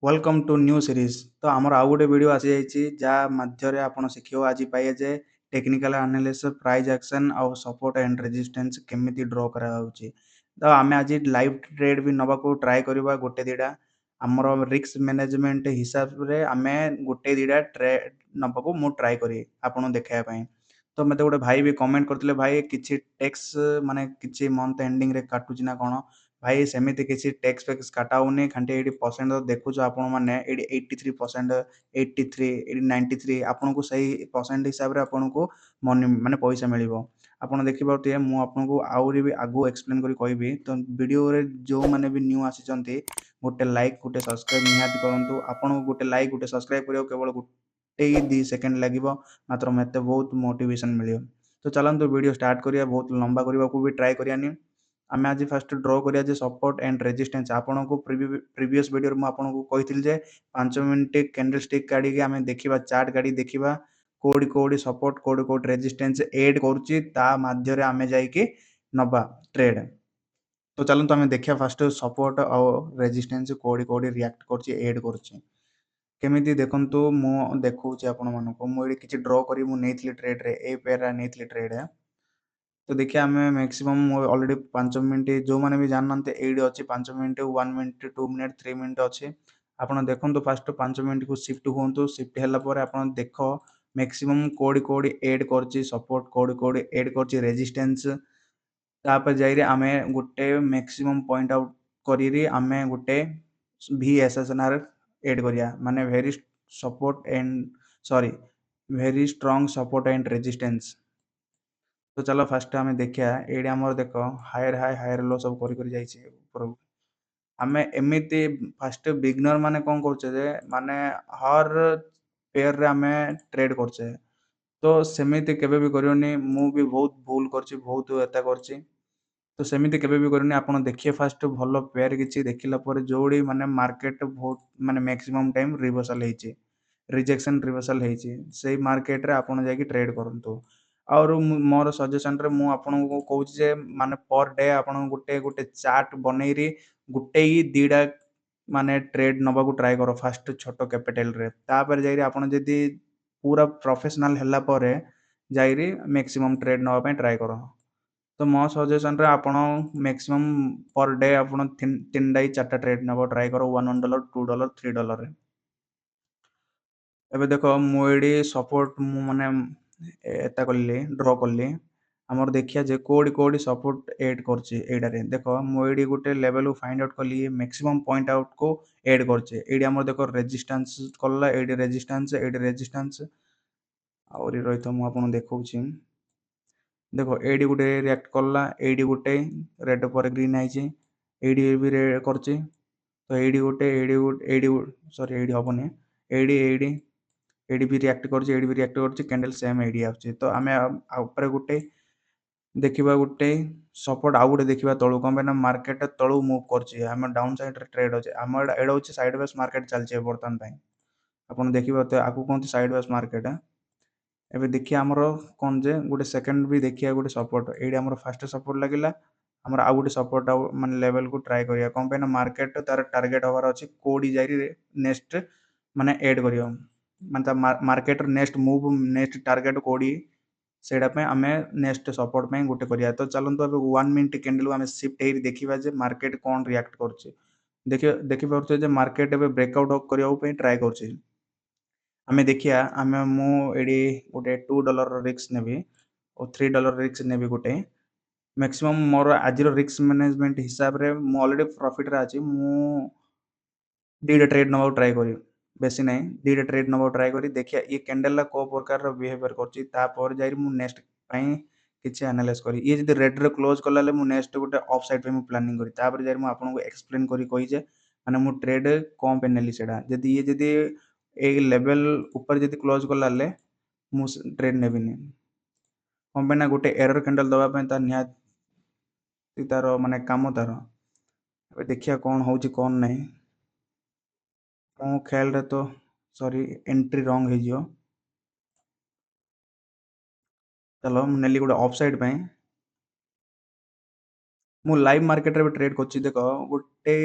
Welcome to new series तो आमर आउ गोटे वीडियो आसी जाइए जहाँ मध्य आपण शिखियो आज पाइए जे टेक्निकल एनालिसिस प्राइस एक्शन आउ सपोर्ट एंड रेजिस्टेंस केमिति ड्रॉ करा होउची। तो आमे आज लाइव ट्रेड भी नबा को ट्राई करबा गोटे दिडा आमर रिस्क मैनेजमेंट हिसाब रे आमे गोटे दिडा ट्रेड नबा को मु ट्राई करी आपन देखाया पई। तो मते गोटे भाई भी कमेंट करथिले भाई किछि टैक्स माने किछि मंथ एंडिंग रे काटुची ना कोन भाई सेମିତି କିଛି ଟେକ୍ସ ଫେକ୍ସ କାଟା ହଉନି ଖାଲି ଏଇଠି ପରସେଣ୍ଟ ଦେଖୁଛ ଆପଣ ମାନେ ଏଇଠି 83%, 83, ଏଇଠି 93 ଆପଣଙ୍କୁ ସେଇ ପରସେଣ୍ଟ ହିସାବରେ ଆପଣଙ୍କୁ ମନି ମାନେ ପଇସା ମିଳିବ। ଆପଣ ଦେଖିପାରୁଥିବେ ମୁଁ ଆପଣଙ୍କୁ ଆହୁରି ବି ଆଗକୁ ଏକ୍ସପ୍ଲେନ୍ କରି କହିବି। ତ ଭିଡ଼ିଓରେ ଯେଉଁମାନେ ବି ନ୍ୟୁ ଆସିଛନ୍ତି ଗୋଟେ ଲାଇକ୍ ଗୋଟେ ସବସ୍କ୍ରାଇବ୍ ନିହାତି କରନ୍ତୁ। ଆପଣଙ୍କୁ ଗୋଟେ ଲାଇକ୍ ଗୋଟେ ସବସ୍କ୍ରାଇବ୍ କରିବାକୁ କେବଳ ଗୋଟେ 2 ସେକେଣ୍ଡ ଲାଗିବ, ମାତ୍ର ମୋତେ ବହୁତ ମୋଟିଭେସନ୍ ମିଳିବ। ତ ଚାଲନ୍ତୁ ଭିଡ଼ିଓ ଷ୍ଟାର୍ଟ କରିବା, ବହୁତ ଲମ୍ବା କରିବାକୁ ବି ଟ୍ରାଏ କରିବାନି। आम आज फास्ट ड्र करिया सपोर्ट एंड रेजिस्टेंस आपन को प्रीवियस वीडियो में आपन को कही जे 5 मिनट कैंडल स्टिक काढ़ी आम देखा चार्ट काढ़ी देखा कोडी कोडी सपोर्ट कोडी कोडी रेजिस्टेंस एड करुच्ची आम जाइए नबा ट्रेड। तो चलते आम देखा फास्ट सपोर्ट और रेजिस्टेंस कोडी कोडी रिएक्ट कर एड करमी देखु मु देखा आपण मानक मुझे किसी ड्र कर ट्रेड रे ए पेयर नहीं ट्रेड। तो देखिए आम मैक्सिमम ऑलरेडी 5 मिनट जो मैंने भी जानना ये अच्छे 5 मिनट 1 मिनट 2 मिनट 3 मिनट अच्छे आपड़ देखो फास्ट 5 मिनट को शिफ्ट हूँ शिफ्ट है आप देख मैक्सिमम कोडी कोडी एड कर सपोर्ट कोडी कोडी एड कर रेजिस्टेंस तापर जाइए आम गोटे मैक्सिमम पॉइंट आउट करी आम गोटे VSSNR एड करिया माने very support and sorry very strong support and resistance. तो चलो फास्ट आम देखा ये देख हायर हाई हायर लो सब कर आमे एमिति फास्ट बिगनर माने कौन करछे माने हर पेयर रे आमे ट्रेड करछे। तो सेमिति केबे भी करियोनी मु भी बहुत भूल करछि बहुत एता करछि। तो सेमिति केबे भी करियोनी आपण देखिए फास्ट भलो पेयर किछि देखिला पर जोड़ी माने मार्केट बहुत माने मैक्सिमम टाइम रिवर्सल हेछि रिजेक्शन रिवर्सल हेछि सेही मार्केट रे आपण जाकी ट्रेड करंतु। और मोर सजेशन रे मु आपनको कहूँ जे माने पर डे आपण गोटे गोटे चार्ट बनईरी गोटे ही दीडा माने ट्रेड नबा को ट्राई करो फास्ट छोटो कैपिटल रे तापर जाइरी आपण जदी पूरा प्रोफेशनल हल्ला परे जाइरी मैक्सिमम ट्रेड नबा पे ट्राई करो। तो मो सजेशन रे आपण मैक्सिमम पर डे आपण 3 4टा ट्रेड नबा ट्राई करो $1 $2 $3 रे। एबे देखो मु एडी सपोर्ट मु माने एता करली ड्रॉ करली हमर देखिया जे कोडी कोडी सपोर्ट ऐड करछि एडारे देखो मु एडी गुटे लेवल को फाइंड आउट करली मैक्सिमम पॉइंट आउट को ऐड करछि एडी हमर देखो रेजिस्टेंस करला एडी रेजिस्टेंस और रहितो मु आपन देखौछि देखो एडी गुटे रिएक्ट करला एडी गुटे रेड पर ग्रीन आइछि एडी भी करछि। तो एडी सॉरी एडी हबनी एडी एडी एडी भी रिएक्ट करछि एडी भी रिएक्ट करछि कैंडल सेम एडी आछि। तो आमे ऊपर गुटे देखिबा गुटे सपोर्ट आउ गुटे देखिबा तळु कम ना मार्केट तळु मूव करछि हम डाउन साइड रे ट्रेड अछि हम एडा होछि साइड वेज मार्केट चलछि बर्तन पय आपण देखिबा तो आकु कोन साइड वेज मार्केट एबे देखिया हमर कोन जे गुटे सेकंड भी देखिया गुटे सपोर्ट एडी हमर फर्स्ट सपोर्ट लागिला हमर आउ गुटे सपोर्ट माने लेवल को ट्राई करिया कम पे ना मार्केट तार टारगेट होबार अछि कोडी जारी नेक्स्ट माने ऐड करियो माने market next move next target कोडी सेडा पे आमे नेक्स्ट सपोर्ट पे गुटे करिया। तो चलंतु अब 1 मिनट कैंडल को आमे शिफ्ट हेरी देखिबा जे मार्केट कोन रिएक्ट करछि देखियो देखि परछे जे मार्केट एबे ब्रेकआउट करिया पे ट्राई करछि आमे देखिया आमे मु एडी गोटे $2 रिस्क नेबी और $3 रिस्क नेबी गोटे मैक्सिमम मोर आज रिस्क मैनेजमेंट हिसाब रे मु ऑलरेडी प्रॉफिट रे अछि मु दीडा ट्रेड नबा ट्राई करी बेसी नहीं दीडा ट्रेड नबा ट्राई करी देखिया ये कैंडल ला को प्रकार रो बिहेवियर करछि तापर जाई मु नेक्स्ट पई किछि एनालाइज करी ये जदी रेड रे क्लोज करला ले मु नेक्स्ट गोटे ऑफ साइड पे मु प्लानिंग करी तापर जाई मु आपन को एक्सप्लेन करी कहि जे माने मु ट्रेड कोन पे नेली सेडा जदी ये जदी ए लेवल ऊपर जदी क्लोज करला ले मु ट्रेड नेबिनी कम पे ना गोटे एरर कैंडल दबा पे ता निहाती तार माने काम तार देखिया कोन होउची कोन नहीं मो ख्याल रे तो सॉरी एंट्री रॉन्ग हे जियो चलो मु नेली गोटे ऑफ साइड पे ମୁଁ ଲାଇଭ୍ ମାର୍କେଟରେ ବି ଟ୍ରେଡ୍ କରୁଛି। ଦେଖ ଗୋଟେ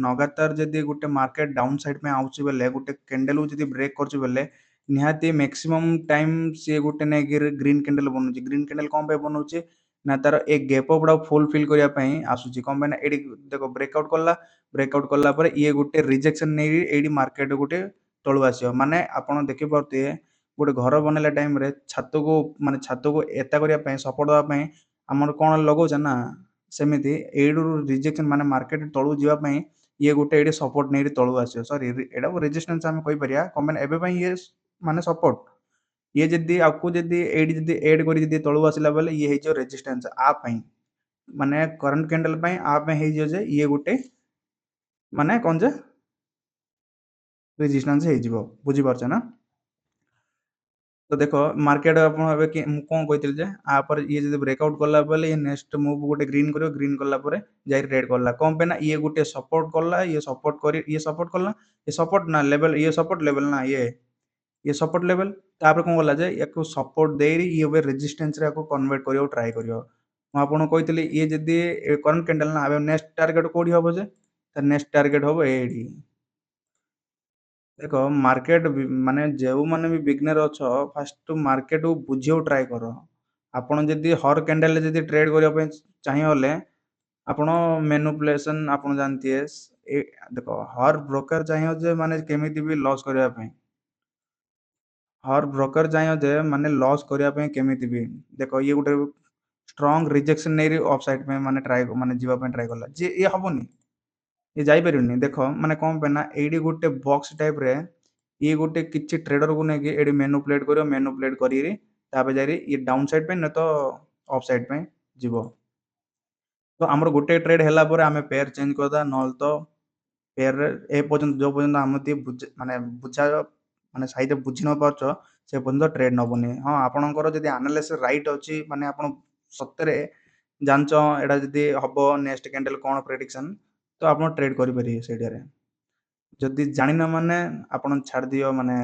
ଲଗାତାର ଯଦି ଗୋଟେ ମାର୍କେଟ ଡାଉନ୍ ସାଇଡ୍ ପାଇଁ ଆଉଛି ବେଲେ ଗୋଟେ କ୍ୟାଣ୍ଡେଲକୁ ଯଦି ବ୍ରେକ୍ କରୁଛି ବେଲେ ନିହାତି ମ୍ୟାକ୍ସିମମ୍ ଟାଇମ୍ ସିଏ ଗୋଟେ ନେଇକି ଗ୍ରୀନ୍ କ୍ୟାଣ୍ଡେଲ ବନଉଛି। ଗ୍ରୀନ୍ କ୍ୟାଣ୍ଡେଲ କ'ଣ ପାଇଁ ବନଉଛି ନା ତାର ଏ ଗେପ୍ ଅପ୍ ଗୁଡାକୁ ଫୁଲଫିଲ୍ କରିବା ପାଇଁ ଆସୁଛି। କ'ଣ ପାଇଁ ନା ଏଇଠି ଦେଖ ବ୍ରେକ୍ଆଉଟ୍ କଲା ପରେ ଇଏ ଗୋଟେ ରିଜେକ୍ସନ୍ ନେଇ ଏଇଠି ମାର୍କେଟ ଗୋଟେ ତଳୁ ଆସିବ। ମାନେ ଆପଣ ଦେଖିପାରୁଥିବେ ଗୋଟେ ଘର ବନେଇଲା ଟାଇମରେ ଛାତକୁ ଏତା କରିବା ପାଇଁ ସପୋର୍ଟ ଦେବା ପାଇଁ ଆମର କ'ଣ ଲଗାଉଛେ ନା ସେମିତି ଏଇଠୁ ରିଜେକ୍ସନ୍ ମାନେ ମାର୍କେଟ ତଳକୁ ଯିବା ପାଇଁ ଇଏ ଗୋଟେ ଏଇଠି ସପୋର୍ଟ ନେଇକି ତଳକୁ ଆସିବ। ସରି ଏଇଟାକୁ ରେଜିଷ୍ଟାନ୍ସ ଆମେ କହିପାରିବା। କ'ଣ ପାଇଁ ଏବେ ପାଇଁ ଇଏ ମାନେ ସପୋର୍ଟ ଇଏ ଯଦି ଆକୁ ଯଦି ଏଇଠି ଯଦି ଏଡ୍ କରି ଯଦି ତଳକୁ ଆସିଲା ବେଲେ ଇଏ ହେଇଯିବ ରେଜିଷ୍ଟାନ୍ସ ଆ ପାଇଁ ମାନେ କରେଣ୍ଟ କ୍ୟାଣ୍ଡେଲ ପାଇଁ ଆ ପାଇଁ ହେଇଯିବ ଯେ ଇଏ ଗୋଟେ ମାନେ କ'ଣ ଯେ ରେଜିଷ୍ଟାନ୍ସ ହେଇଯିବ। ବୁଝିପାରୁଛ ନା? ତ ଦେଖ ମାର୍କେଟ ଆପଣ ଏବେ ମୁଁ କ'ଣ କହିଥିଲି ଯେ ଆ ପରେ ଇଏ ଯଦି ବ୍ରେକ୍ଆଉଟ୍ କଲା ବେଲେ ଇଏ ନେକ୍ସଟ ମୁଭ୍ ଗୋଟେ ଗ୍ରୀନ୍ କରିବ। ଗ୍ରୀନ୍ କଲା ପରେ ଯାଇ ରେଡ୍ କଲା। କ'ଣ ପାଇଁ ନା ଇଏ ଗୋଟେ ସପୋର୍ଟ କଲା ଇଏ ସପୋର୍ଟ କଲା ଇଏ ସପୋର୍ଟ ନା ଲେଭେଲ ଇଏ ସପୋର୍ଟ ଲେଭେଲ ନା ଇଏ ସପୋର୍ଟ ଲେଭେଲ ତାପରେ କ'ଣ କଲା ଯେ ୟାକୁ ସପୋର୍ଟ ଦେଇ ଇଏ ଏବେ ରେଜିଷ୍ଟାନ୍ସରେ ୟାକୁ କନଭର୍ଟ କରିବାକୁ ଟ୍ରାଏ କରିବ। ମୁଁ ଆପଣଙ୍କୁ କହିଥିଲି ଇଏ ଯଦି କରେଣ୍ଟ କ୍ୟାଣ୍ଡେଲ ନା ଏବେ ନେକ୍ସଟ ଟାର୍ଗେଟ କୋଉଠି ହବ ଯେ ନେକ୍ସଟ ଟାର୍ଗେଟ ହବ ଏଇଠି। ଦେଖ ମାର୍କେଟ ମାନେ ଯେଉଁମାନେ ବି ବିଗନର ଅଛ ଫାଷ୍ଟ ମାର୍କେଟକୁ ବୁଝିବାକୁ ଟ୍ରାଏ କର। ଆପଣ ଯଦି ହର କ୍ୟାଣ୍ଡେଲରେ ଯଦି ଟ୍ରେଡ୍ କରିବା ପାଇଁ ଚାହିଁଲେ ଆପଣ ମେନିପୁଲେସନ ଆପଣ ଜାଣିଥିବେ। ଦେଖ ହର ବ୍ରୋକର ଚାହିଁବ ଯେ ମାନେ କେମିତି ବି ଲସ୍ କରିବା ପାଇଁ ହର ବ୍ରୋକର ଚାହିଁବ ଯେ ମାନେ ଲସ୍ କରିବା ପାଇଁ କେମିତି ବି ଦେଖ ଇଏ ଗୋଟେ ଷ୍ଟ୍ରଙ୍ଗ ରିଜେକ୍ସନ ନେଇ ଅଫ୍ ସାଇଡ୍ ପାଇଁ ମାନେ ଯିବା ପାଇଁ ଟ୍ରାଏ କଲା ଯେ ଇଏ ହବନି ଇଏ ଯାଇପାରିବନି। ଦେଖ ମାନେ କ'ଣ ପାଇଁ ନା ଏଇଠି ଗୋଟେ ବକ୍ସ ଟାଇପ୍ ରେ ଇଏ ଗୋଟେ କିଛି ଟ୍ରେଡରକୁ ନେଇକି ଏଇଠି ମେନୁପ୍ଲେଟ୍ କରିକି ତାପରେ ଯାଇ ଇଏ ଡାଉନ୍ ସାଇଡ୍ ପାଇଁ ନା ତ ଅଫ୍ ସାଇଡ୍ ପାଇଁ ଯିବ। ତ ଆମର ଗୋଟେ ଟ୍ରେଡ୍ ହେଲା ପରେ ଆମେ ପେୟାର ଚେଞ୍ଜ କରିଦେବା। ନହେଲେ ତ ପେୟାରରେ ଏ ପର୍ଯ୍ୟନ୍ତ ଯୋଉ ପର୍ଯ୍ୟନ୍ତ ଆମେ ଟିକେ ମାନେ ସାଇଜ୍ରେ ବୁଝି ନ ପାରୁଛ ସେ ପର୍ଯ୍ୟନ୍ତ ଟ୍ରେଡ୍ ନେବନି। ହଁ ଆପଣଙ୍କର ଯଦି ଆନାଲିସିସ୍ ରାଇଟ୍ ଅଛି ମାନେ ଆପଣ ସତରେ ଜାଣିଛ ଏଇଟା ଯଦି ହବ ନେକ୍ସଟ କ୍ୟାଣ୍ଡେଲ କ'ଣ ପ୍ରେଡିକ୍ସନ ତ ଆପଣ ଟ୍ରେଡ୍ କରିପାରିବେ ସେଇଟାରେ। ଯଦି ଜାଣିନ ମାନେ ଆପଣ ଛାଡ଼ିଦିଅ ମାନେ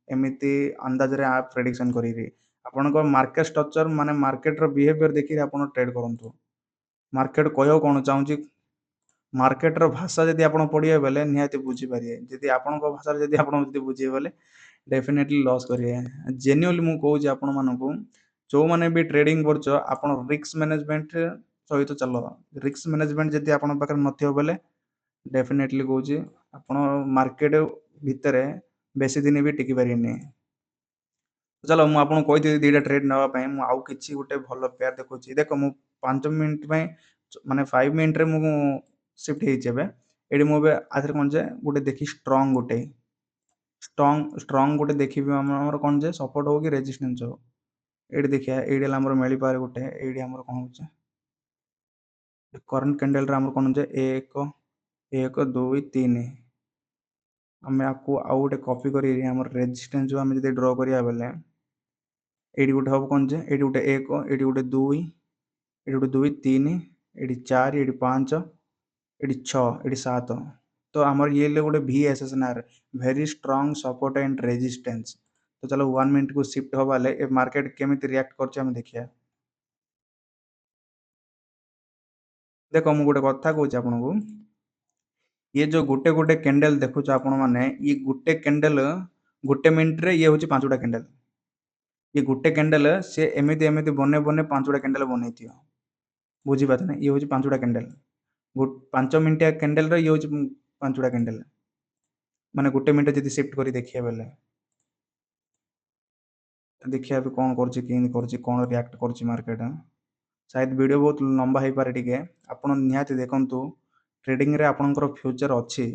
ଏମିତି ଅନ୍ଦାଜରେ ପ୍ରେଡିକ୍ସନ କରିକି ଆପଣଙ୍କ ମାର୍କେଟ ଷ୍ଟ୍ରକ୍ଚର ମାନେ ମାର୍କେଟର ବିହେଭିୟର ଦେଖିକି ଆପଣ ଟ୍ରେଡ୍ କରନ୍ତୁ। ମାର୍କେଟ କହିବାକୁ କ'ଣ ଚାହୁଁଛି ମାର୍କେଟର ଭାଷା ଯଦି ଆପଣ ପଢ଼ିବେ ବେଲେ ନିହାତି ବୁଝିପାରିବେ। ଯଦି ଆପଣଙ୍କ ଭାଷାରେ ଯଦି ଆପଣ ଯଦି ବୁଝିବେ ବେଲେ ଡେଫିନେଟଲି ଲସ୍ କରିବେ। ଜେନ୍ୟୁଅଲି ମୁଁ କହୁଛି ଆପଣମାନଙ୍କୁ ଯେଉଁମାନେ ବି ଟ୍ରେଡିଂ କରୁଛ ଆପଣ ରିସ୍କ ମ୍ୟାନେଜମେଣ୍ଟ ସହିତ ଚାଲ। ରିସ୍କ ମ୍ୟାନେଜମେଣ୍ଟ ଯଦି ଆପଣଙ୍କ ପାଖରେ ନଥିବ ବେଲେ ଡେଫିନେଟଲି କହୁଛି ଆପଣ ମାର୍କେଟ ଭିତରେ ବେଶୀ ଦିନ ବି ଟିକି ପାରିବେନି। ଚାଲ ମୁଁ ଆପଣଙ୍କୁ କହିଥିଲି ଦୁଇଟା ଟ୍ରେଡ୍ ନେବା ପାଇଁ ମୁଁ ଆଉ କିଛି ଗୋଟେ ଭଲ ପେୟାର ଦେଖୁଛି। ଦେଖ ମୁଁ 5 ମିନିଟ୍ ପାଇଁ ମାନେ 5 ମିନିଟ୍ରେ ମୁଁ ସିଫ୍ଟ ହେଇଛି ଏବେ। ଏଇଠି ମୁଁ ଏବେ ଆଥରେ କ'ଣ ଯେ ଗୋଟେ ଦେଖି ଷ୍ଟ୍ରଙ୍ଗ ଗୋଟେ ଦେଖିବି ଆମର କ'ଣ ଯେ ସପୋର୍ଟ ହଉ କି ରେଜିଷ୍ଟାନ୍ସ ହଉ। ଏଇଠି ଦେଖିବା ଏଇଠି ହେଲା ଆମର ମିଳିପାରେ ଗୋଟେ ଏଇଠି ଆମର କ'ଣ ହେଉଛି କରେଣ୍ଟ କ୍ୟାଣ୍ଡେଲରେ ଆମର କ'ଣ ଯେ 1 1 2 3 ଆମେ ଆକୁ ଆଉ ଗୋଟେ କପି କରି ଆମର ରେଜିଷ୍ଟାନ୍ସ ଆମେ ଯଦି ଡ୍ର କରିବା ବେଲେ ଏଇଠି ଗୋଟେ ହବ କ'ଣ ଯେ ଏଇଠି ଗୋଟେ 1 ଏଇଠି ଗୋଟେ 2 ଏଇଠି ଗୋଟେ 2 3 ଏଇଠି 4 ଏଇଠି 5 ଏଇଠି 6 ଏଇଠି 7 ତ ଆମର ଇଏ ହେଲେ ଗୋଟେ VSSNR very strong support and resistance. ତ ଚାଲ 1 ମିନିଟ୍କୁ ସିଫ୍ଟ ହବା ହେଲେ ଏ ମାର୍କେଟ କେମିତି ରିଆକ୍ଟ କରୁଛି ଆମେ ଦେଖିବା। ଦେଖ ମୁଁ ଗୋଟେ କଥା କହୁଛି ଆପଣଙ୍କୁ ଇଏ ଯୋଉ ଗୋଟେ ଗୋଟେ କ୍ୟାଣ୍ଡେଲ ଦେଖୁଛ ଆପଣ ମାନେ ଇଏ ଗୋଟେ କ୍ୟାଣ୍ଡେଲ ଗୋଟେ ମିନିଟ୍ରେ ଇଏ ହେଉଛି 5ଟା କ୍ୟାଣ୍ଡେଲ। ଇଏ ଗୋଟେ କ୍ୟାଣ୍ଡେଲ ସେ ଏମିତି ବନେଇ 5ଟା କ୍ୟାଣ୍ଡେଲ ବନେଇଥିବ। ବୁଝିପାରୁଛ ନା ଇଏ ହେଉଛି 5ଟା କ୍ୟାଣ୍ଡେଲ 5 ମିନିଟିଆ କ୍ୟାଣ୍ଡେଲର ଇଏ ହେଉଛି 5ଟା କ୍ୟାଣ୍ଡେଲ ମାନେ ଗୋଟେ ମିନିଟ୍ ଯଦି ସିଫ୍ଟ କରି ଦେଖିବା ବେଲେ ଦେଖିବା ଏବେ କ'ଣ କରୁଛି କେମିତି କରୁଛି କ'ଣ ରିଆକ୍ଟ କରୁଛି ମାର୍କେଟ। ସାୟଦ ଭିଡ଼ିଓ ବହୁତ ଲମ୍ବା ହେଇପାରେ ଟିକେ ଆପଣ ନିହାତି ଦେଖନ୍ତୁ। ଟ୍ରେଡିଂରେ ଆପଣଙ୍କର ଫ୍ୟୁଚର ଅଛି।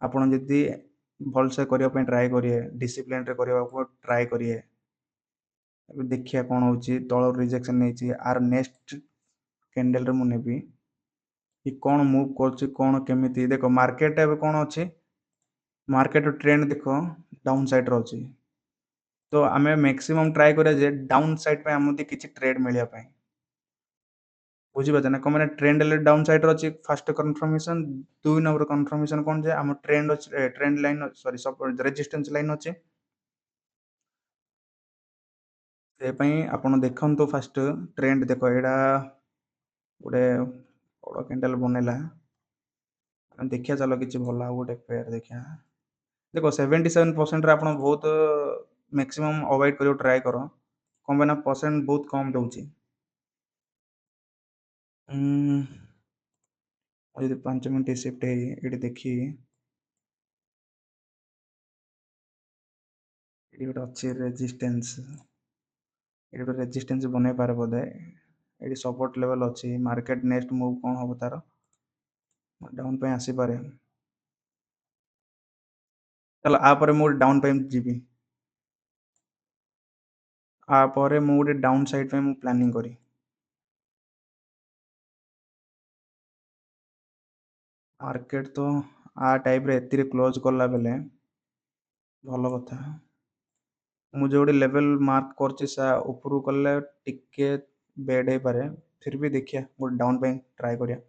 ଆପଣ ଯଦି ଭଲସେ କରିବା ପାଇଁ ଟ୍ରାଏ କରିବେ ଡିସିପ୍ଲିନରେ କରିବାକୁ ଟ୍ରାଏ କରିବେ। ଏବେ ଦେଖିବା କ'ଣ ହେଉଛି ତଳ ରିଜେକ୍ସନ ନେଇଛି ଆର ନେକ୍ସଟ କ୍ୟାଣ୍ଡେଲରେ ମୁଁ ନେବି କି କ'ଣ ମୁଭ୍ କରୁଛି କ'ଣ କେମିତି ଦେଖ ମାର୍କେଟ ଏବେ କ'ଣ ଅଛି ମାର୍କେଟ ଟ୍ରେଣ୍ଡ ଦେଖ ଡାଉନ୍ ସାଇଡ୍ରେ ଅଛି। ତ ଆମେ ମ୍ୟାକ୍ସିମମ୍ ଟ୍ରାଏ କରିବା ଯେ ଡାଉନ୍ ସାଇଡ୍ ପାଇଁ ଆମକୁ କିଛି ଟ୍ରେଡ୍ ମିଳିବା ପାଇଁ। ବୁଝିପାରୁଛ ନା କ'ଣ ମାନେ ଟ୍ରେଣ୍ଡ ହେଲେ ଡାଉନ୍ ସାଇଡ୍ରେ ଅଛି ଫାଷ୍ଟ କନଫର୍ମେସନ୍ 2 ନମ୍ବର କନଫର୍ମେସନ୍ କ'ଣ ଯେ ଆମ ଟ୍ରେଣ୍ଡ ଅଛି ଟ୍ରେଣ୍ଡ ଲାଇନ୍ ସରି ରେଜିଷ୍ଟାନ୍ସ ଲାଇନ୍ ଅଛି। ସେ ପାଇଁ ଆପଣ ଦେଖନ୍ତୁ ଫାଷ୍ଟ ଟ୍ରେଣ୍ଡ ଦେଖ ଏଇଟା ଗୋଟେ ବଡ଼ କ୍ୟାଣ୍ଡେଲ୍ ବନେଇଲା। ଆମେ ଦେଖିବା ଚାଲ କିଛି ଭଲ ଆଉ ଗୋଟେ ପେୟାର ଦେଖିବା। ଦେଖ 77% ରେ ଆପଣ ବହୁତ ମ୍ୟାକ୍ସିମମ୍ ଆଭଏଡ୍ କରିବାକୁ ଟ୍ରାଏ କର। କଣ ପାଇଁ ନା ପରସେଣ୍ଟ ବହୁତ କମ୍ ଦଉଛି। ଆଉ ଯଦି 5 ମିନିଟ୍ ସିଫ୍ଟ ହେଇ ଏଠି ଦେଖିକି ଏଠି ଗୋଟେ ଅଛି ରେଜିଷ୍ଟେନ୍ସ। ଏଠି ଗୋଟେ ରେଜିଷ୍ଟେନ୍ସ ବନେଇ ପାରେ ବୋଧେ। ଏଠି ସପୋର୍ଟ ଲେଭେଲ ଅଛି। ମାର୍କେଟ ନେକ୍ସଟ ମୁଭ୍ କଣ ହବ ତାର ଡାଉନ୍ ପାଇଁ ଆସିପାରେ। ତାହେଲେ ଆ ପରେ ମୁଁ ଡାଉନ୍ ପାଇଁ ଯିବି। ଆ ପରେ ମୁଁ ଗୋଟେ ଡାଉନ୍ ସାଇଡ୍ ପାଇଁ ମୁଁ ପ୍ଲାନିଂ କରି। ମାର୍କେଟ ତ ଆ ଟାଇପ୍ରେ ଏଥିରେ କ୍ଲୋଜ୍ କଲା ବେଲେ ଭଲ କଥା। ମୁଁ ଯୋଉଠି ଲେଭେଲ ମାର୍କ କରିଛି ସେ ଉପରକୁ କଲେ ଟିକେ ବେଡ୍ ହେଇପାରେ। ଫିର୍ ବି ଦେଖିବା ଗୋଟେ ଡାଉନ୍ ପାଇଁ ଟ୍ରାଏ କରିବା।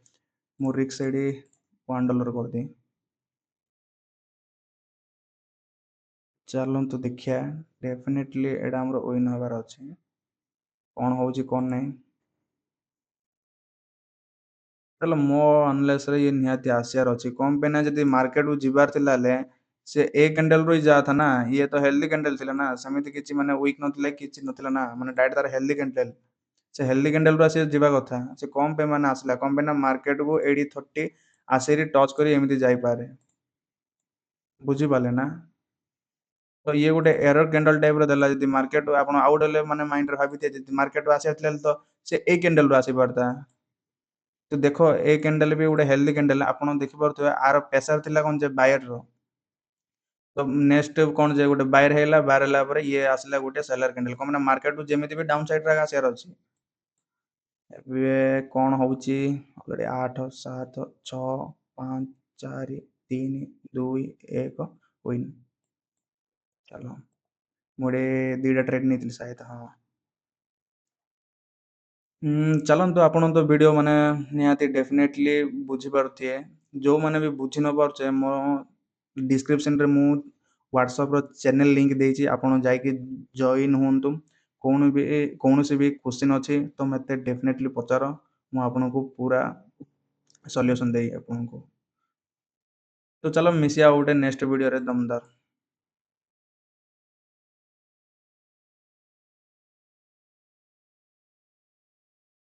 ମୁଁ ରିକ୍ସ ଏଇଠି $1 କରିଦିଏ। ଚାଲନ୍ତୁ ଦେଖିବା। ଡେଫିନେଟଲି ଏଇଟା ଆମର ୱିନ୍ ହେବାର ଅଛି। କଣ ହଉଛି କଣ ନାହିଁ। ତାହେଲେ ମୋ ଅନଲେସରେ ଇଏ ନିହାତି ଆସିବାର ଅଛି। କଣ ପାଇଁ ନା ଯଦି ମାର୍କେଟକୁ ଯିବାର ଥିଲା ହେଲେ ସେ ଏ କ୍ୟାଣ୍ଡେଲରୁ ହିଁ ଯାହା ଥା ନା। ଇଏ ତ ହେଲ୍ଦି କ୍ୟାଣ୍ଡେଲ ଥିଲା ନା। ସେମିତି କିଛି ମାନେ ୱିକ୍ ନଥିଲା କିଛି ନଥିଲା ନା। ମାନେ ଡାଇରେକ୍ଟ ତାର ହେଲ୍ଦି କ୍ୟାଣ୍ଡେଲ। ସେ ହେଲ୍ଦି କ୍ୟାଣ୍ଡେଲରୁ ଆସି ଯିବା କଥା। ସେ କମ ପାଇଁ ମାନେ ଆସିଲା କମ ପାଇଁ ନା ମାର୍କେଟକୁ 80-30 ଆସିକି ଟଚ୍ କରି ଏମିତି ଯାଇପାରେ। ବୁଝିପାରିଲେ ନା। ତ ଇଏ ଗୋଟେ ଏରର କ୍ୟାଣ୍ଡେଲ ଟାଇପର ଦେଲା। ଯଦି ମାର୍କେଟ ଆପଣ ଆଉ ଗୋଟେ ମାନେ ମାଇଣ୍ଡରେ ଭାବିଥିବେ ଯଦି ମାର୍କେଟରୁ ଆସିବାର ଥିଲା ତ ସେ ଏଇ କ୍ୟାଣ୍ଡେଲରୁ ଆସିପାରିତା। ତ ଦେଖ ଏ କ୍ୟାଣ୍ଡେଲ ବି ଗୋଟେ ହେଲ୍ଦି କ୍ୟାଣ୍ଡେଲ। ଆପଣ ଦେଖିପାରୁଥିବେ ଆର ପ୍ରେସର ଥିଲା କଣ ଯେ ବାୟର। ତ ନେକ୍ସଟ କଣ ଯେ ଗୋଟେ ବାୟର ହେଇଲା। ବାୟର ହେଲା ପରେ ଇଏ ଆସିଲା ଗୋଟେ ସେଲର କ୍ୟାଣ୍ଡେଲ। କଣ ନା ମାର୍କେଟକୁ ଯେମିତି ବି ଡାଉନ୍ ସାଇଡରେ ଆସିବାର ଅଛି। ଏବେ କଣ ହଉଛି ଅଲରେଡି 8 7 6 5 4 3 2 1 ୱିନ୍। ଚାଲ ମୁଁ ଗୋଟେ ଦିଟା ଟ୍ରେଡ୍ ନେଇଥିଲି ସାୟଦ ହଁ। ଚାଲନ୍ତୁ ଆପଣ ତ ଭିଡ଼ିଓ ମାନେ ନିହାତି ଡେଫିନେଟଲି ବୁଝିପାରୁଥିବେ। ଯେଉଁମାନେ ବି ବୁଝି ନ ପାରୁଛେ ମୋ ଡିସ୍କ୍ରିପ୍ସନରେ ମୁଁ ହ୍ୱାଟ୍ସଆପ୍ର ଚ୍ୟାନେଲ୍ ଲିଙ୍କ୍ ଦେଇଛି। ଆପଣ ଯାଇକି ଜଏନ୍ ହୁଅନ୍ତୁ। କୌଣସି ବି କ୍ୱେଶ୍ଚିନ୍ ଅଛି ତ ମୋତେ ଡେଫିନେଟଲି ପଚାର। ମୁଁ ଆପଣଙ୍କୁ ପୁରା ସଲ୍ୟୁସନ୍ ଦେଇ ଆପଣଙ୍କୁ। ତ ଚାଲ ମିଶିବା ଗୋଟେ ନେକ୍ସଟ ଭିଡ଼ିଓରେ ଦମଦାର।